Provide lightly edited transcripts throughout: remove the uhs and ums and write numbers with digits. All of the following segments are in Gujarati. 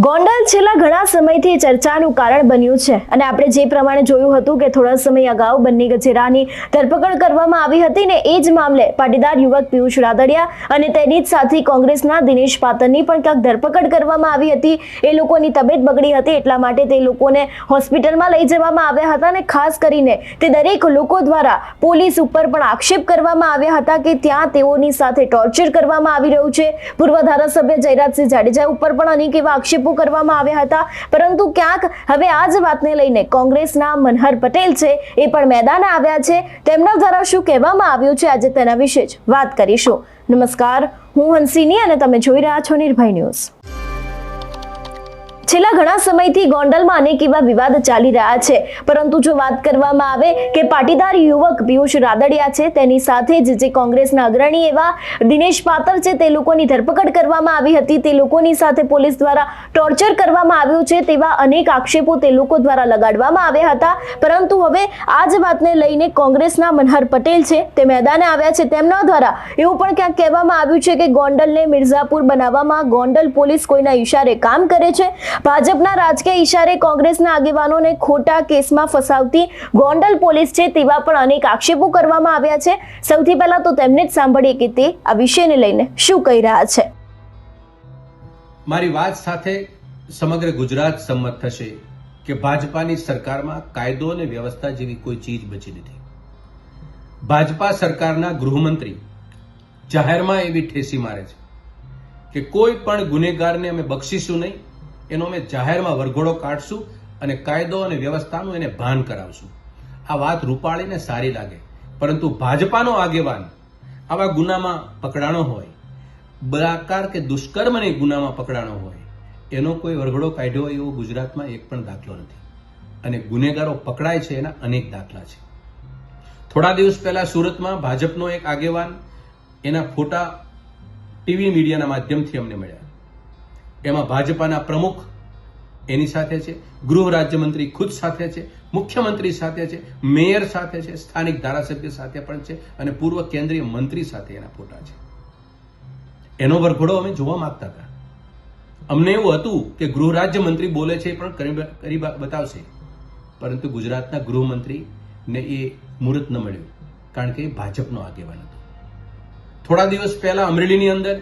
ગોંડલ છેલ્લા ઘણા સમયથી ચર્ચાનું કારણ બન્યું છે અને આપણે જે પ્રમાણે જોયું હતું કે થોડા સમય અગાઉ બંને ગજેરાની ધરપકડ કરવામાં આવી હતી ને એ જ મામલે પાટીદાર યુવક પિયુષ રાદડિયા અને તેની જ સાથી કોંગ્રેસના દિનેશ પાતરની પણ ક્યાંક ધરપકડ કરવામાં આવી હતી। એ લોકોની તબિયત બગડી હતી એટલા માટે તે લોકોને હોસ્પિટલમાં લઈ જવામાં આવ્યા હતા અને ખાસ કરીને તે દરેક લોકો દ્વારા પોલીસ ઉપર પણ આક્ષેપ કરવામાં આવ્યા હતા કે ત્યાં તેઓની સાથે ટોર્ચર કરવામાં આવી રહ્યું છે। પૂર્વ ધારાસભ્ય જયરાજસિંહ જાડેજા ઉપર પણ અનેક એવા આક્ષેપો કરવામાં આવ્યા હતા, પરંતુ ક્યાંક હવે આ જ વાતને લઈને કોંગ્રેસના મનહર પટેલ છે એ પણ મેદાને આવ્યા છે। તેમના દ્વારા શું કહેવામાં આવ્યું છે આજે તેના વિશે જ વાત કરીશું। નમસ્કાર, હું હંસિની અને તમે જોઈ રહ્યા છો નિર્ભય ન્યૂઝ। છેલ્લા ઘણા સમયથી ગોંડલમાં અનેક એવા વિવાદ ચાલી રહ્યા છે, પરંતુ જો વાત કરવામાં આવે કે પાટીદાર યુવક પિયુષ રાદડિયા છે તેની સાથે જ જે કોંગ્રેસના અગ્રણી એવા દિનેશ પાતર છે તે લોકોની ધરપકડ કરવામાં આવી હતી, તે લોકોની સાથે પોલીસ દ્વારા ટોર્ચર કરવામાં આવ્યું છે તેવા અનેક આક્ષેપો તે લોકો દ્વારા લગાડવામાં આવ્યા હતા। પરંતુ હવે આ જ વાતને લઈને કોંગ્રેસના મનહર પટેલ છે તે મેદાને આવ્યા છે। તેમના દ્વારા એવું પણ ક્યાંક કહેવામાં આવ્યું છે કે ગોંડલને મિર્ઝાપુર બનાવવામાં ગોંડલ પોલીસ કોઈના ઈશારે કામ કરે છે। ભાજપના રાજકીય ઈશારે કોંગ્રેસના આગેવાનોને ખોટા કેસમાં ફસાવતી ગોંડલ પોલીસ છે તેવા પણ અનેક આક્ષેપો કરવામાં આવ્યા છે। સૌથી પહેલા તો તેમને જ સાંભળીએ કે તે આ વિષયને લઈને શું કહી રહ્યા છે। મારી વાત સાથે સમગ્ર ગુજરાત સંમત થશે કે ભાજપાની સરકારમાં કાયદો અને વ્યવસ્થા જેવી કોઈ ચીજ બચી નથી। ભાજપા સરકારના ગૃહમંત્રી જાહેરમાં એવી ઠેસી મારે છે કે કોઈ પણ ગુનેગારને અમે બક્ષીશું નહીં, એનો અમે જાહેરમાં વરઘોડો કાઢશું અને કાયદો અને વ્યવસ્થાનું એને ભાન કરાવશું। આ વાત રૂપાળીને સારી લાગે, પરંતુ ભાજપાનો આગેવાન આવા ગુનામાં પકડાણો હોય, બળાત્કાર કે દુષ્કર્મની ગુનામાં પકડાણો હોય, એનો કોઈ વરઘોડો કાઢ્યો હોય એવો ગુજરાતમાં એક પણ દાખલો નથી અને ગુનેગારો પકડાય છે એના અનેક દાખલા છે। થોડા દિવસ પહેલા સુરતમાં ભાજપનો એક આગેવાન, એના ફોટા ટીવી મીડિયાના માધ્યમથી અમને મળ્યા। એમાં ભાજપાના પ્રમુખ એની સાથે છે, ગૃહ રાજ્યમંત્રી ખુદ સાથે છે, મુખ્યમંત્રી સાથે છે, મેયર સાથે છે, સ્થાનિક ધારાસભ્ય સાથે પણ છે અને પૂર્વ કેન્દ્રીય મંત્રી સાથે એના ફોટા છે। એનો વરઘોડો અમે જોવા માંગતા હતા। અમને એવું હતું કે ગૃહ રાજ્યમંત્રી બોલે છે એ પણ કરી બતાવશે, પરંતુ ગુજરાતના ગૃહમંત્રીને એ મુહૂર્ત ન મળ્યું, કારણ કે એ ભાજપનો આગેવાન હતો। થોડા દિવસ પહેલા અમરેલીની અંદર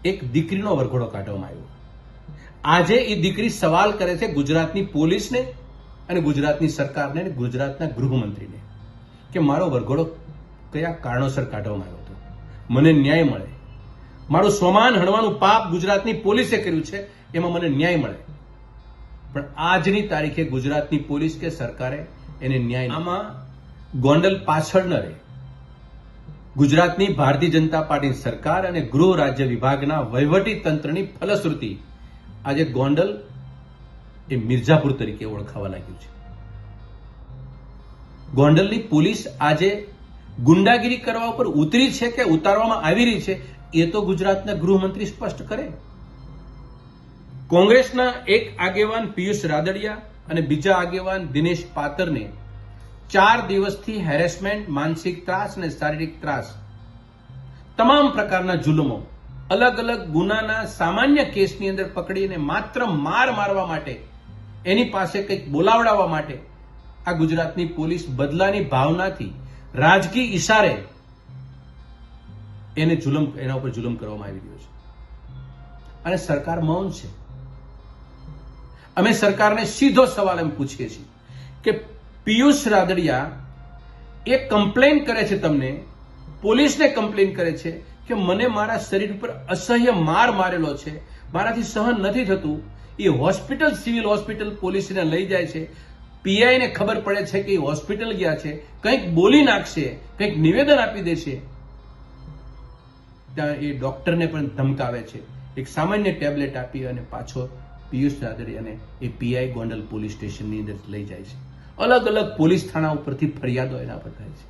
એક દીકરીનો વરઘોડો કાઢવામાં આવ્યો। આજે એ દીકરી સવાલ કરે છે ગુજરાતની પોલીસને અને ગુજરાતની સરકારને અને ગુજરાતના ગૃહમંત્રીને કે મારો વરઘોડો કયા કારણોસર કાઢવામાં આવ્યો હતો, મને ન્યાય મળે। મારું સ્વમાન હણવાનું પાપ ગુજરાતની પોલીસે કર્યું છે, એમાં મને ન્યાય મળે। પણ આજની તારીખે ગુજરાતની પોલીસ કે સરકારે એને ન્યાય, આમાં ગોંડલ પાછળ ન રહે। ગુજરાતની ભારતીય જનતા પાર્ટી સરકાર અને ગૃહ રાજ્ય વિભાગના વહીવટી તંત્રની ફલશ્રુતિ આજે ગોંડલ એ મિર્ઝાપુર તરીકે ઓળખાવા લાગ્યું છે। ગોંડલની પોલીસ આજે ગુંડાગીરી કરવા ઉપર ઉતરી છે કે ઉતારવામાં આવી રહી છે એ તો ગુજરાતના ગૃહમંત્રી સ્પષ્ટ કરે। કોંગ્રેસના એક આગેવાન પિયુષ રાદડિયા અને બીજા આગેવાન દિનેશ પાતરને 4 દિવસથી હેરેસમેન્ટ, માનસિક ત્રાસ અને શારીરિક ત્રાસ, તમામ પ્રકારના જુલમો, અલગ અલગ ગુનાના સામાન્ય કેસની અંદર પકડીને માત્ર માર મારવા માટે, એની પાસે કંઈક બોલાવડાવવા માટે આ ગુજરાતની પોલીસ બદલાની ભાવનાથી રાજકીય ઈશારે એના ઉપર જુલમ કરવામાં આવી રહ્યો છે અને સરકાર મૌન છે। અમે સરકારને સીધો સવાલ એમ પૂછીએ છીએ કે પિયુષ રાદડિયા એ કમ્પ્લેન કરે છે, તમને પોલીસને કમ્પ્લેન કરે છે કે મને મારા શરીર ઉપર અસહ્ય માર મારેલો છે, મારાથી સહન નથી થતું। એ હોસ્પિટલ, સિવિલ હોસ્પિટલ પોલીસને લઈ જાય છે, પીઆઈને ખબર પડે છે કે એ હોસ્પિટલ ગયા છે, કંઈક બોલી નાખશે, કંઈક નિવેદન આપી દેશે, ત્યાં એ ડોક્ટરને પણ ધમકાવે છે, એક સામાન્ય ટેબ્લેટ આપી અને પાછો પિયુષ રાદડિયાને એ પીઆઈ ગોંડલ પોલીસ સ્ટેશનની અંદર લઈ જાય છે। અલગ અલગ પોલીસ થાણા ઉપરથી ફરિયાદો એના પર થાય છે।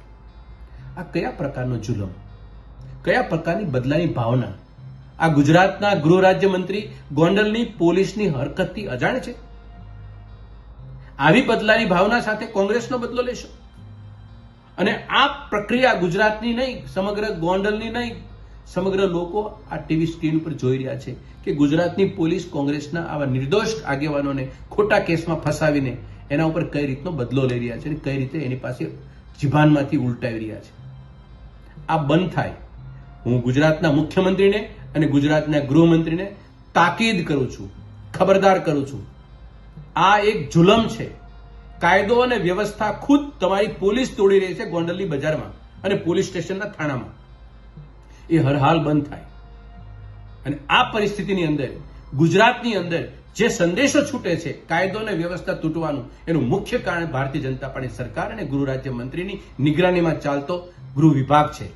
આ કયા પ્રકારનો જુલમ, કયા પ્રકારની બદલાની ભાવના? આ ગુજરાતના ગૃહ રાજ્યમંત્રી ગોંડલની પોલીસની હરકતથી અજાણ છે? આવી બદલાની ભાવના સાથે કોંગ્રેસનો બદલો લેશો અને આ પ્રક્રિયા ગુજરાતની નહીં, સમગ્ર ગોંડલની નહીં, સમગ્ર લોકો આ ટીવી સ્ક્રીન ઉપર જોઈ રહ્યા છે કે ગુજરાતની પોલીસ કોંગ્રેસના આવા નિર્દોષ આગેવાનોને ખોટા કેસમાં ફસાવીને એના ઉપર કઈ રીતનો બદલો લઈ રહ્યા છે અને કઈ રીતે એની પાસે જીભાનમાંથી ઉલટાવી રહ્યા છે. આ બંધ થાય. હું ગુજરાતના મુખ્યમંત્રીને અને ગુજરાતના ગૃહમંત્રીને તાકીદ કરું છું, ખબરદાર કરું છું. આ એક જુલમ છે. કાયદો અને વ્યવસ્થા ખુદ તમારી પોલીસ તોડી રહી છે ગોંડલની બજારમાં અને પોલીસ સ્ટેશનના થાણામાં. એ હર હાલ બંધ થાય. અને આ પરિસ્થિતિની અંદર ગુજરાતની અંદર જે સંદેશો છૂટે છે કાયદો અને વ્યવસ્થા તૂટવાનું, એનું મુખ્ય કારણ ભારતીય જનતા પાર્ટી સરકાર અને ગૃહ રાજ્ય મંત્રીની નિગરાનીમાં ચાલતો ગૃહ વિભાગ છે.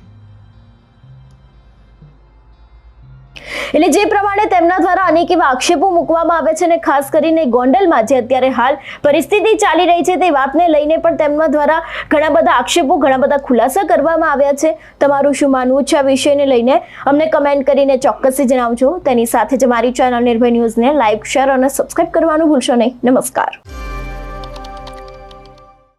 એટલે જે પ્રમાણે તેમના દ્વારા અનેક એવા આક્ષેપો મૂકવામાં આવે છે અને ખાસ કરીને ગોંડલમાં જે અત્યારે હાલ પરિસ્થિતિ ચાલી રહી છે તે વાતને લઈને પણ તેમના દ્વારા ઘણા બધા આક્ષેપો, ઘણા બધા ખુલાસા કરવામાં આવ્યા છે. તમારું શું માનવું છે આ વિષયને લઈને અમને કમેન્ટ કરીને ચોક્કસથી જણાવજો. તેની સાથે જ અમારી ચેનલ નિર્ભય ન્યૂઝને લાઈક, શેર અને સબસ્ક્રાઇબ કરવાનું ભૂલશો નહીં. નમસ્કાર.